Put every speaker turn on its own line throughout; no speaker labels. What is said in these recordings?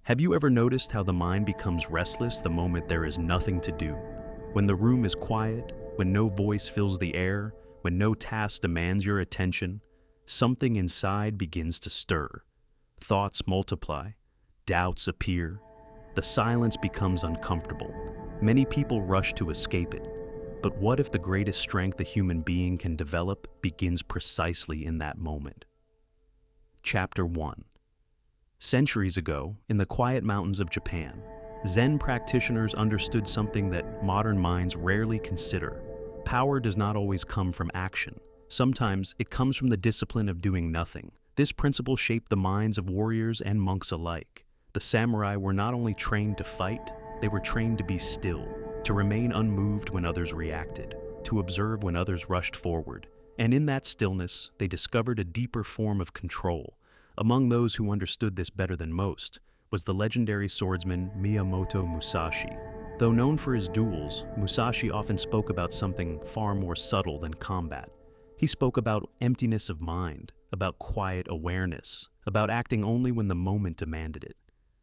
Have you ever noticed how the mind becomes restless the moment there is nothing to do? When the room is quiet, when no voice fills the air, when no task demands your attention, something inside begins to stir. Thoughts multiply, doubts appear. The silence becomes uncomfortable. Many people rush to escape it. But what if the greatest strength a human being can develop begins precisely in that moment? Chapter 1. Centuries ago, in the quiet mountains of Japan, Zen practitioners understood something that modern minds rarely consider. Power does not always come from action. Sometimes it comes from the discipline of doing nothing. This principle shaped the minds of warriors and monks alike. The samurai were not only trained to fight, they were trained to be still, to remain unmoved when others reacted, to observe when others rushed forward. And in that stillness, they discovered a deeper form of control. Among those who understood this better than most was the legendary swordsman Miyamoto Musashi. Though known for his duels, Musashi often spoke about something far more subtle than combat. He spoke about emptiness of mind, about quiet awareness, about acting only when the moment demanded it.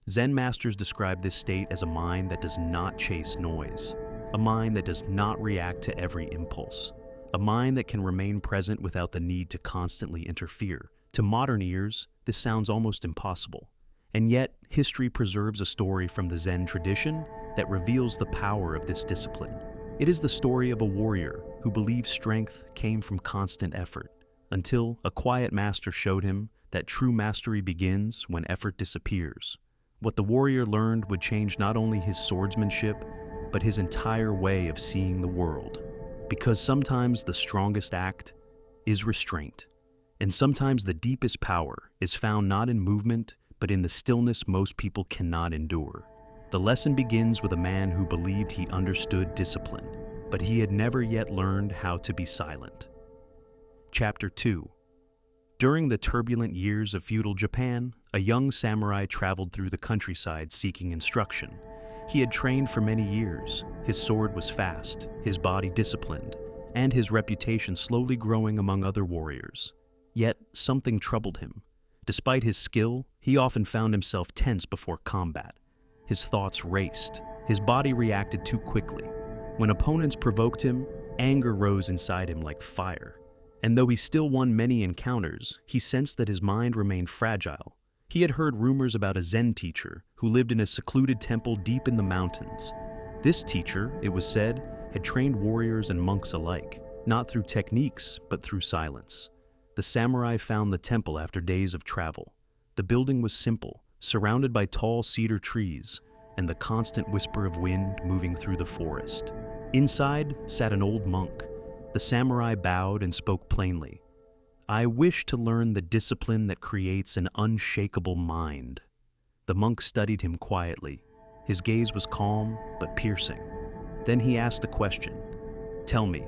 Zen masters describe this state as a mind that does not chase noise, a mind that does not react to every impulse, a mind that can remain present without the need to constantly interfere. To modern ears, this sounds almost impossible. And yet, history preserves a story from the Zen tradition that reveals the power of this discipline. It is the story of a warrior who believed strength came from constant effort, until a quiet master showed him that true mastery begins when effort disappears. What the warrior learned would change not only his swordsmanship, but his entire way of seeing the world. Because sometimes the strongest act is restraint. And sometimes the deepest power is found not in movement, but in the stillness most people cannot endure. The lesson begins with a man who believed he understood discipline, but he had never yet learned how to be silent. Chapter 2. During the turbulent years of feudal Japan, a young samurai traveled through the countryside seeking instruction. He had trained for many years. His sword was fast, his body disciplined, and his reputation slowly growing among other warriors. Yet, something troubled him. Despite his skill, he often found himself tense before combat. His thoughts raced. His body reacted too quickly. When opponents provoked him, anger rose inside him like fire. And though he still won many encounters, he sensed that his mind remained fragile. He had heard rumors about a Zen teacher who lived in a secluded temple deep in the mountains. This teacher, it was said, had trained warriors and monks alike, not through techniques, but through silence. The samurai found the temple after days of travel. The building was simple, surrounded by tall cedar trees, and the constant whisper of wind moving through the forest. Inside sat an old monk. The samurai bowed and spoke plainly. "I wish to learn the discipline that creates an unshakable mind." The monk studied him quietly. His gaze was calm but piercing. Then he asked a question. "Tell me,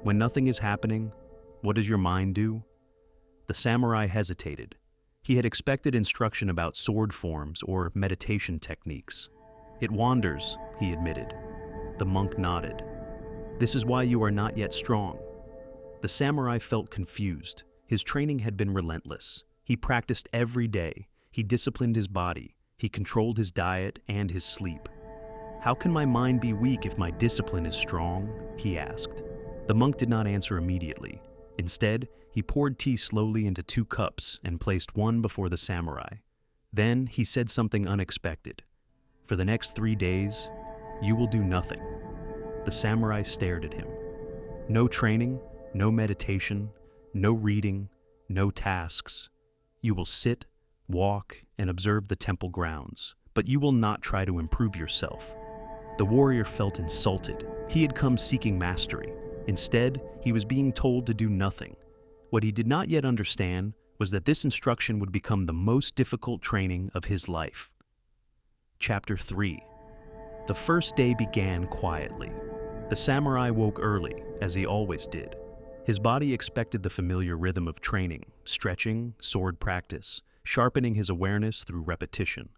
when nothing is happening, what does your mind do?" The samurai hesitated. He had expected instruction about sword forms or meditation techniques. "It wanders," he admitted. The monk nodded. "This is why you are not yet strong." The samurai felt confused. His training had been relentless. He practiced every day. He disciplined his body. He controlled his diet and his sleep. "How can my mind be weak if my discipline is strong?" he asked. The monk did not answer immediately. Instead, he poured tea slowly into 2 cups and placed one before the samurai. Then he said something unexpected. "For the next 3 days, you will do nothing." The samurai stared at him. No training, no meditation, no reading, no tasks. "You will sit, walk, and observe the temple grounds, but you will not try to improve yourself." The warrior felt insulted. He had come seeking mastery. Instead, he was being told to do nothing. What he did not yet understand was that this instruction would become the most difficult training of his life. Chapter 3. The first day began quietly. The samurai woke early, as he always did. His body expected the familiar rhythm of training, stretching, sword practice, sharpening his awareness through repetition.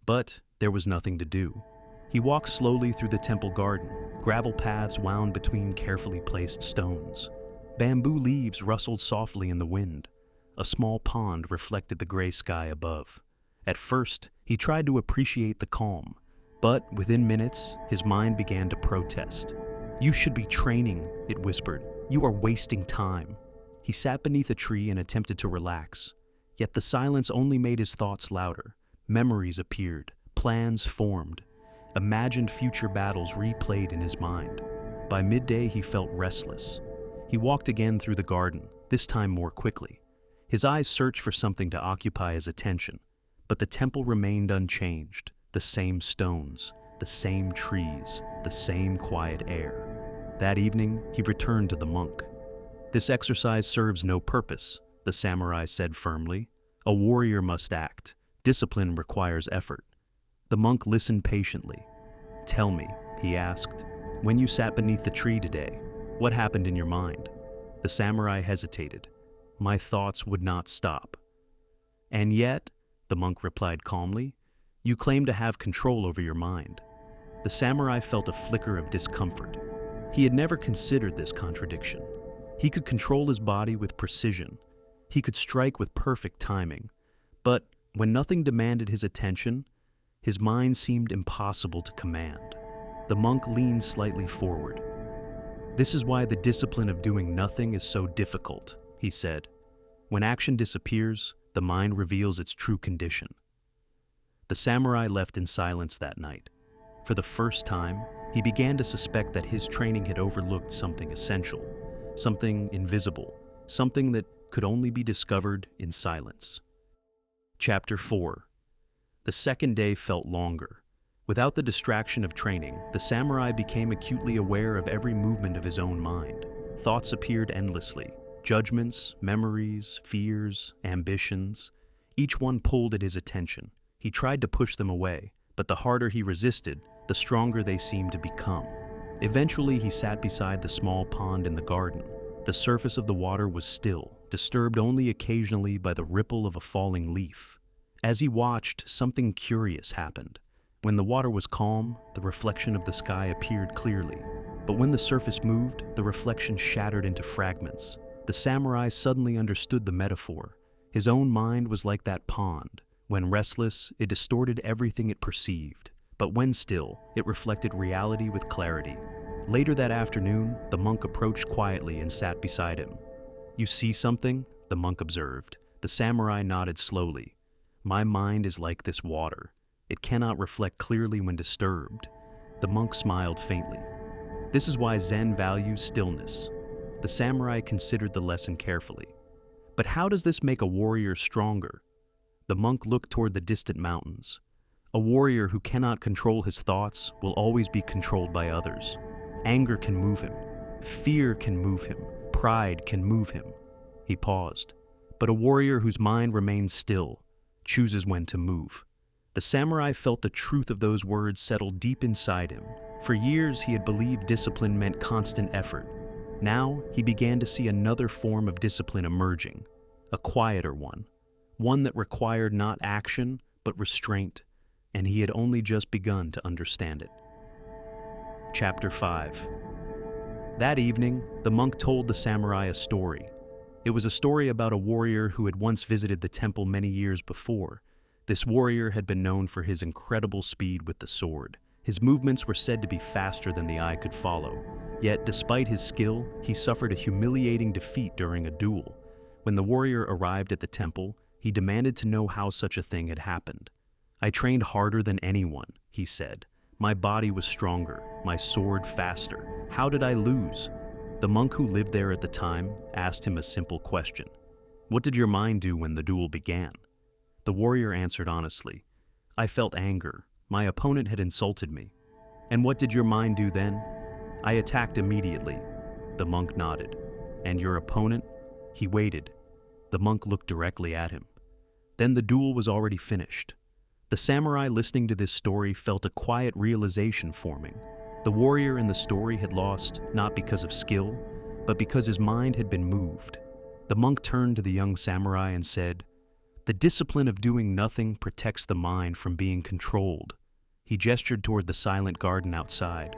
But there was nothing to do. He walked slowly through the temple garden. Gravel paths wound between carefully placed stones. Bamboo leaves rustled softly in the wind. A small pond reflected the gray sky above. At first, he tried to appreciate the calm, but within minutes, his mind began to protest. "You should be training," it whispered. "You are wasting time." He sat beneath a tree and attempted to relax, yet the silence only made his thoughts louder. Memories appeared, plans formed, imagined future battles replayed in his mind. By midday, he felt restless. He walked again through the garden, this time more quickly. His eyes searched for something to occupy his attention, but the temple remained unchanged, the same stones, the same trees, the same quiet air. That evening, he returned to the monk. "This exercise serves no purpose," the samurai said firmly. "A warrior must act. Discipline requires effort." The monk listened patiently. "Tell me," he asked, "when you sat beneath the tree today, what happened in your mind?" The samurai hesitated. "My thoughts would not stop." "And yet," the monk replied calmly, "you claim to have control over your mind." The samurai felt a flicker of discomfort. He had never considered this contradiction. He could control his body with precision. He could strike with perfect timing. But when nothing demanded his attention, his mind seemed impossible to command. The monk leaned slightly forward. "This is why the discipline of doing nothing is so difficult," he said. "When action disappears, the mind reveals its true condition." The samurai left in silence that night. For the first time, he began to suspect that his training had overlooked something essential, something invisible, something that could only be discovered in silence. Chapter 4. The second day felt longer. Without the distraction of training, the samurai became acutely aware of every movement of his own mind. Thoughts appeared endlessly. Judgments, memories, fears, ambitions. Each one pulled at his attention. He tried to push them away, but the harder he resisted, the stronger they seemed to become. Eventually, he sat beside the small pond in the garden. The surface of the water was still, disturbed only occasionally by the ripple of a falling leaf. As he watched, something curious happened. When the water was calm, the reflection of the sky appeared clearly. But when the surface moved, the reflection shattered into fragments. The samurai suddenly understood the metaphor. His own mind was like that pond. When restless, it distorted everything it perceived. But when still, it reflected reality with clarity. Later that afternoon, the monk approached quietly and sat beside him. "You see something?" the monk observed. The samurai nodded slowly. "My mind is like this water. It cannot reflect clearly when disturbed." The monk smiled faintly. "This is why Zen values stillness." The samurai considered the lesson carefully. "But how does this make a warrior stronger?" The monk looked toward the distant mountains. "A warrior who cannot control his thoughts will always be controlled by others. Anger can move him. Fear can move him. Pride can move him." He paused. "But a warrior whose mind remains still chooses when to move." The samurai felt the truth of those words settle deep inside him. For years, he had believed discipline meant constant effort. Now, he began to see another form of discipline emerging, a quieter one that required not action, but restraint, and he had only just begun to understand it. Chapter 5. That evening, the monk told the samurai a story. It was a story about a warrior who had once visited the temple many years before. This warrior had been known for his incredible speed with the sword. His movements were said to be faster than the eye could follow. Yet, despite his skill, he suffered a humiliating defeat during a duel. When the warrior arrived at the temple, he demanded to know how such a thing had happened. "I trained harder than anyone," he said. "My body was stronger, my sword faster. How did I lose?" The monk who lived there at the time asked him a simple question. "What did your mind do when the duel began?" The warrior answered honestly. "I felt anger. My opponent had insulted me." "And what did your mind do then?" "I attacked immediately." The monk nodded. "And your opponent?" He waited. The monk looked directly at him. Then the duel was already finished. The samurai listening to this story felt a quiet realization forming. The warrior in the story had lost not because of skill, but because his mind had been moved. The monk turned to the young samurai and said, "The discipline of doing nothing protects the mind from being controlled." He gestured toward the silent garden outside.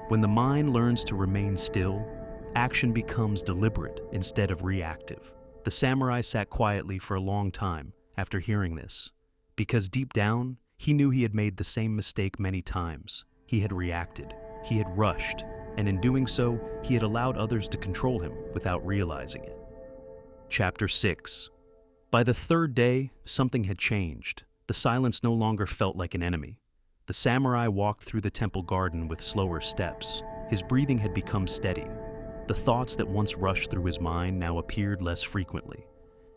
When the mind learns to remain still, action becomes deliberate instead of reactive. The samurai sat quietly for a long time after hearing this. because deep down, he knew he had made the same mistake many times. He had reacted, he had rushed, and in doing so, he had allowed others to control him without realizing it. Chapter 6. By the third day, something had changed. The silence no longer felt like an enemy. The samurai walked through the temple garden with slower steps. His breathing had become steady. The thoughts that once rushed through his mind now appeared less frequently.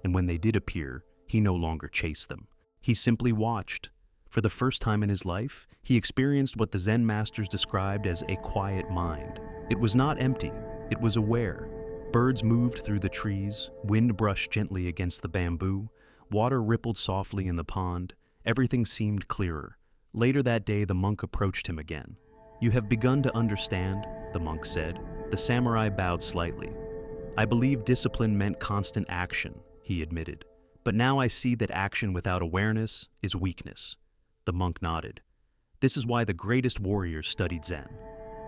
And when they did appear, he no longer chased them. He simply watched. For the first time in his life, he experienced what the Zen masters described as a quiet mind. It was not empty, it was aware. Birds moved through the trees, wind brushed gently against the bamboo, water rippled softly in the pond, everything seemed clearer. Later that day, the monk approached him again. "You have begun to understand," the monk said. The samurai bowed slightly. "I believe discipline meant constant action," he admitted. "But now I see that action without awareness is weakness." The monk nodded. "This is why the greatest warriors studied Zen."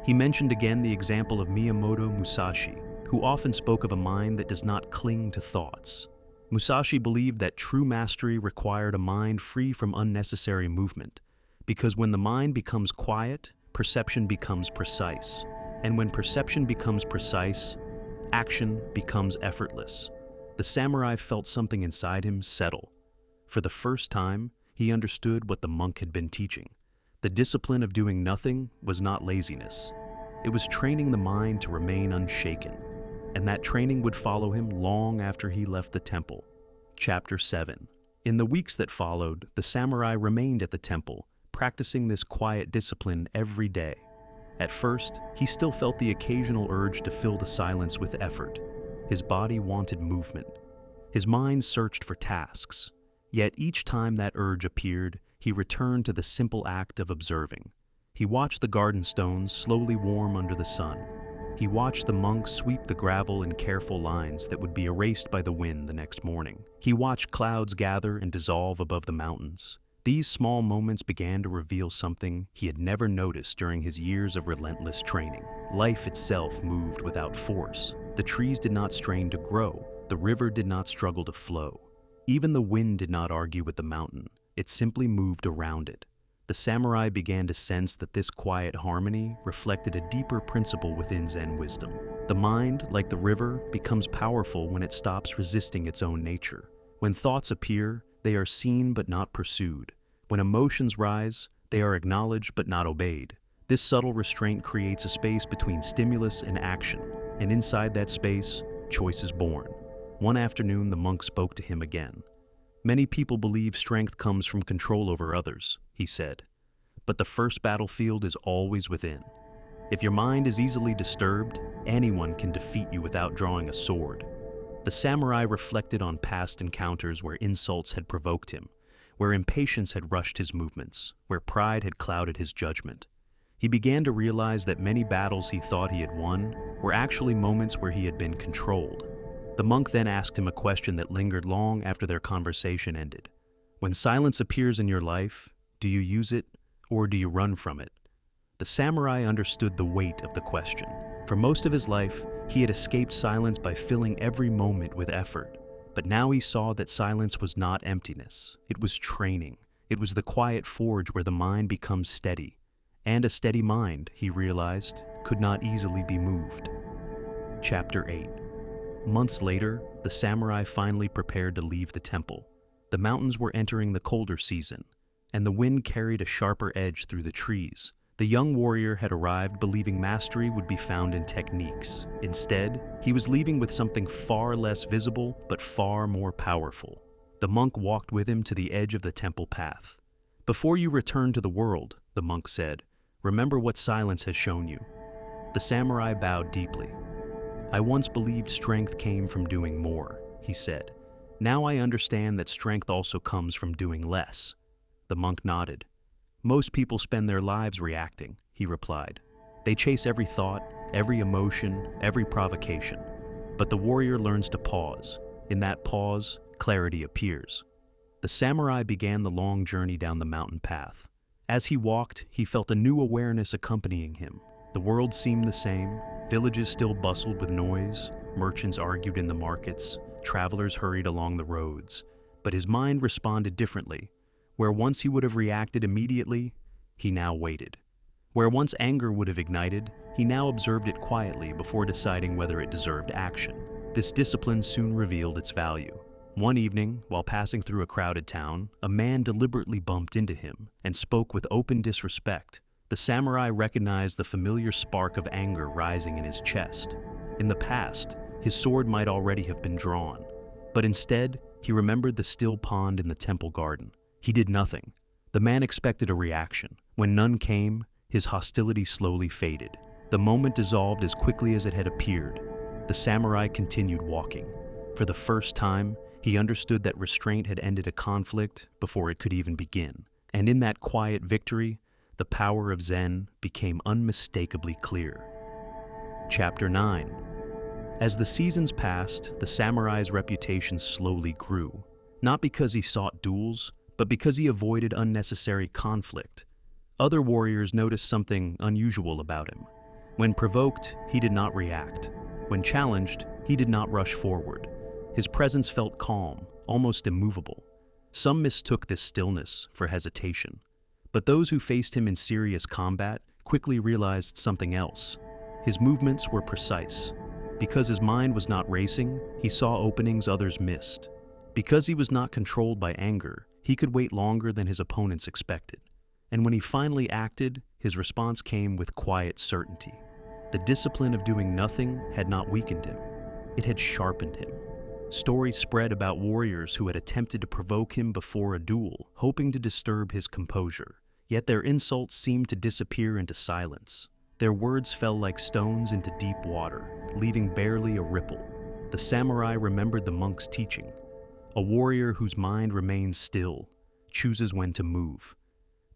He mentioned again the example of Miyamoto Musashi, who often spoke of a mind that does not cling to thoughts. Musashi believed that true mastery required a mind free from unnecessary movement, because when the mind becomes quiet, perception becomes precise, and when perception becomes precise, action becomes effortless. The samurai felt something inside him settle. For the first time, he understood what the monk had been teaching. The discipline of doing nothing was not laziness. It was training the mind to remain unshaken, and that training would follow him long after he left the temple. Chapter 7. In the weeks that followed, the samurai remained at the temple, practicing this quiet discipline every day. At first, he still felt the occasional urge to fill the silence with effort. His body wanted movement. His mind searched for tasks. Yet each time that urge appeared, he returned to the simple act of observing. He watched the garden stones slowly warm under the sun. He watched the monk sweep the gravel in careful lines that would be erased by the wind the next morning. He watched clouds gather and dissolve above the mountains. These small moments began to reveal something he had never noticed during his years of relentless training. Life itself moved without force. The trees did not strain to grow. The river did not struggle to flow. Even the wind did not argue with the mountain. It simply moved around it. The samurai began to sense that this quiet harmony reflected a deeper principle within Zen wisdom. The mind, like the river, becomes powerful when it stops resisting its own nature. When thoughts appear, they are seen but not pursued. When emotions rise, they are acknowledged but not obeyed. This subtle restraint creates a space between stimulus and action, and inside that space, choice is born. One afternoon, the monk spoke to him again. "Many people believe strength comes from control over others," he said. "But the first battlefield is always within. If your mind is easily disturbed, anyone can defeat you without drawing a sword." The samurai reflected on past encounters where insults had provoked him, where impatience had rushed his movements, where pride had clouded his judgment. He began to realize that many battles he thought he had won were actually moments where he had been controlled. The monk then asked him a question that lingered long after their conversation ended. "When silence appears in your life, do you use it or do you run from it?" The samurai understood the weight of the question. For most of his life, he had escaped silence by filling every moment with effort. But now he saw that silence was not emptiness. It was training. It was the quiet forge where the mind becomes steady. And a steady mind, he realized, could not easily be moved. Chapter 8. Months later, the samurai finally prepared to leave the temple. The mountains were entering the colder season, and the wind carried a sharper edge through the trees. The young warrior had arrived believing mastery would be found in techniques. Instead, he was leaving with something far less visible but far more powerful. The monk walked with him to the edge of the temple path. "Before you return to the world," the monk said, "remember what silence has shown you." The samurai bowed deeply. "I once believed strength came from doing more," he said. "Now I understand that strength also comes from doing less." The monk nodded. "Most people spend their lives reacting," he replied. "They chase every thought, every emotion, every provocation. But the warrior learns to pause. In that pause, clarity appears." The samurai began the long journey down the mountain path. As he walked, he felt a new awareness accompanying him. The world seemed the same. Villages still bustled with noise, merchants argued in the markets, travelers hurried along the roads. But his mind responded differently. Where once he would have reacted immediately, he now waited. Where once anger would have ignited, he now observed it quietly before deciding whether it deserved action. This discipline soon revealed its value. One evening, while passing through a crowded town, a man deliberately bumped into him and spoke with open disrespect. The samurai recognized the familiar spark of anger rising in his chest. In the past, his sword might already have been drawn, but instead, he remembered the still pond in the temple garden. He did nothing. The man expected a reaction. When none came, his hostility slowly faded. The moment dissolved as quickly as it had appeared. The samurai continued walking. For the first time, he understood that restraint had ended a conflict before it could even begin. And in that quiet victory, the power of Zen became unmistakably clear. Chapter 9. As the seasons passed, the samurai's reputation slowly grew, not because he sought duels, but because he avoided unnecessary conflict. Other warriors noticed something unusual about him. When provoked, he did not react. When challenged, he did not rush forward. His presence felt calm, almost immovable. Some mistook this stillness for hesitation. But those who faced him in serious combat quickly realized something else. His movements were precise. Because his mind was not racing, he saw openings others missed. Because he was not controlled by anger, he could wait longer than his opponents expected. And when he finally acted, his response came with quiet certainty. The discipline of doing nothing had not weakened him. It had sharpened him. Stories spread about warriors who had attempted to provoke him before a duel, hoping to disturb his composure. Yet their insults seemed to disappear into silence. Their words fell like stones into deep water, leaving barely a ripple. The samurai remembered the monk's teaching. A warrior whose mind remains still, chooses when to move.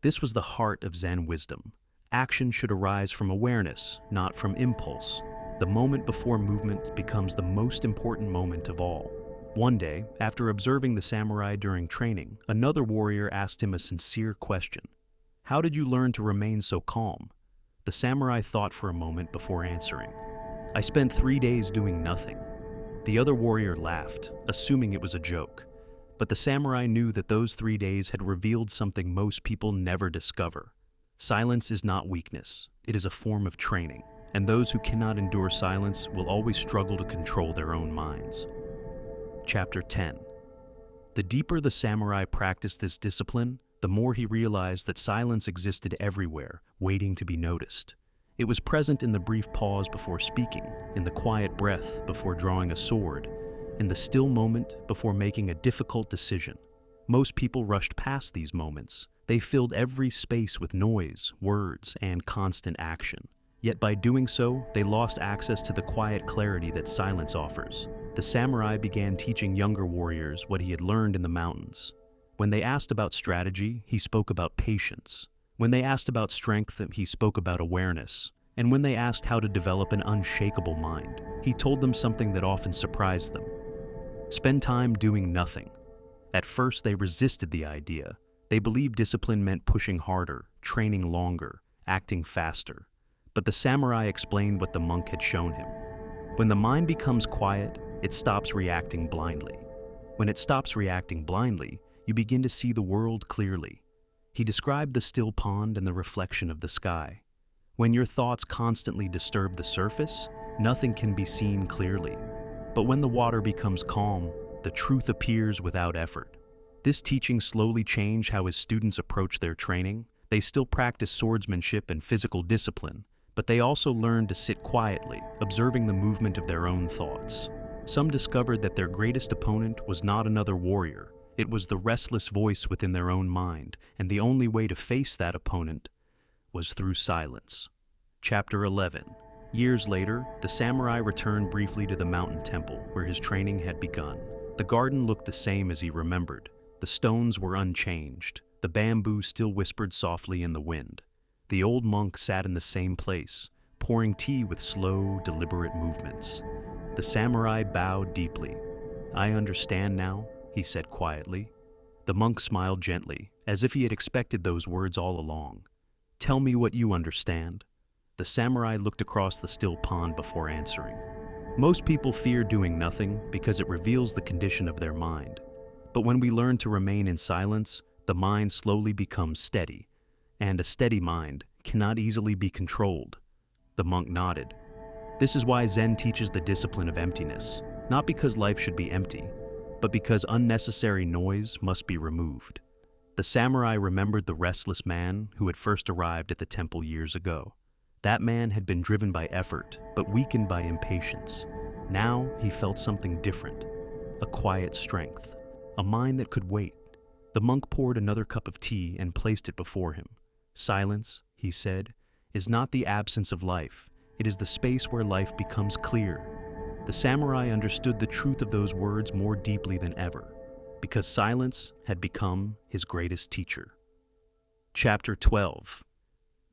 This was the heart of Zen wisdom. Action should arise from awareness, not from impulse. The moment before movement becomes the most important moment of all. One day, after observing the samurai during training, another warrior asked him a sincere question. "How did you learn to remain so calm?" The samurai thought for a moment before answering. "I spent 3 days doing nothing." The other warrior laughed, assuming it was a joke. But the samurai knew that those 3 days had revealed something most people never discover. Silence is not weakness, it is a form of training. And those who cannot endure silence will always struggle to control their own minds. Chapter 10. The deeper the samurai practiced this discipline, the more he realized that silence existed everywhere, waiting to be noticed. It was present in the brief pause before speaking, in the quiet breath before drawing a sword, in the still moment before making a difficult decision. Most people rushed past these moments. They filled every space with noise, words, and constant action. Yet by doing so, they lost access to the quiet clarity that silence offers. The samurai began teaching younger warriors what he had learned in the mountains. When they asked about strategy, he spoke about patience. When they asked about strength, he spoke about awareness. And when they asked how to develop an unshakable mind, he told them something that often surprised them. Spend time doing nothing. At first, they resisted the idea. They believed discipline meant pushing harder, training longer, acting faster. But the samurai explained what the monk had shown him. When the mind becomes quiet, it stops reacting blindly. When it stops reacting blindly, you begin to see the world clearly. He described the still pond and the reflection of the sky. When your thoughts constantly disturb the surface, nothing can be seen clearly. But when the water becomes calm, the truth appears without effort. This teaching slowly changed how his students approached their training. They still practiced swordsmanship and physical discipline, but they also learned to sit quietly, observing the movement of their own thoughts. Some discovered that their greatest opponent was not another warrior. It was the restless voice within their own mind, and the only way to face that opponent was through silence. Chapter 11. Years later, the samurai returned briefly to the mountain temple where his training had begun. The garden looked the same as he remembered. The stones were unchanged. The bamboo still whispered softly in the wind. The old monk sat in the same place, pouring tea with slow, deliberate movements. The samurai bowed deeply. "I understand now," he said quietly. The monk smiled gently, as if he had expected those words all along. "Tell me what you understand." The samurai looked across the still pond before answering. Most people fear doing nothing because it reveals the condition of their mind. But when we learn to remain in silence, the mind slowly becomes steady, and a steady mind cannot easily be controlled. The monk nodded. This is why Zen teaches the discipline of emptiness, not because life should be empty, but because unnecessary noise must be removed. The samurai remembered the restless man who had first arrived at the temple years ago. That man had been driven by effort, but weakened by impatience. Now he felt something different, a quiet strength, a mind that could wait. The monk poured another cup of tea and placed it before him. Silence, he said, is not the absence of life. It is the space where life becomes clear. The samurai understood the truth of those words more deeply than ever, because silence had become his greatest teacher. Chapter 12.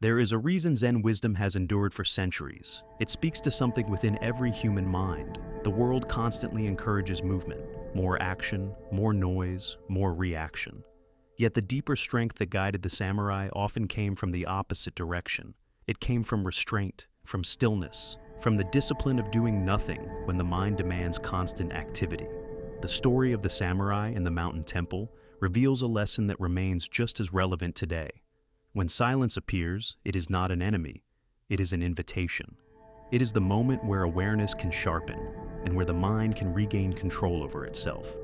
There is a reason Zen wisdom has endured for centuries. It speaks to something within every human mind. The world constantly encourages movement, more action, more noise, more reaction. Yet the deeper strength that guided the samurai often came from the opposite direction. It came from restraint, from stillness, from the discipline of doing nothing when the mind demands constant activity. The story of the samurai in the mountain temple reveals a lesson that remains just as relevant today. When silence appears, it is not an enemy, it is an invitation. It is the moment where awareness can sharpen and where the mind can regain control over itself.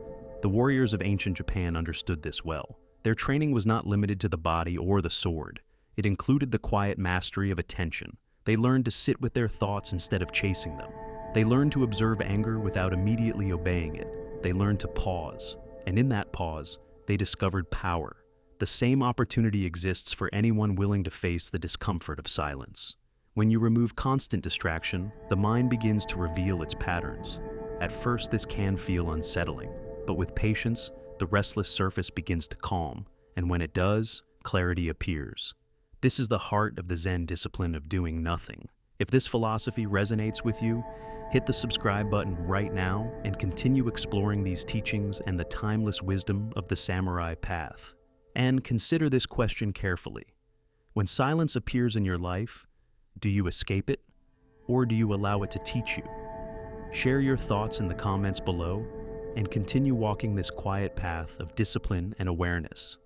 The warriors of ancient Japan understood this well. Their training was not limited to the body or the sword. It included the quiet mastery of attention. They learned to sit with their thoughts instead of chasing them. They learned to observe anger without immediately obeying it. They learned to pause, and in that pause, they discovered power. The same opportunity exists for anyone willing to face the discomfort of silence. When you remove constant distraction, the mind begins to reveal its patterns. At first, this can feel unsettling, but with patience, the restless surface begins to calm, and when it does, clarity appears. This is the heart of the Zen discipline of doing nothing. If this philosophy resonates with you, hit the subscribe button right now and continue exploring these teachings and the timeless wisdom of the samurai path. And consider this question carefully. When silence appears in your life, do you escape it, or do you allow it to teach you? Share your thoughts in the comments below, and continue walking this quiet path of discipline and awareness.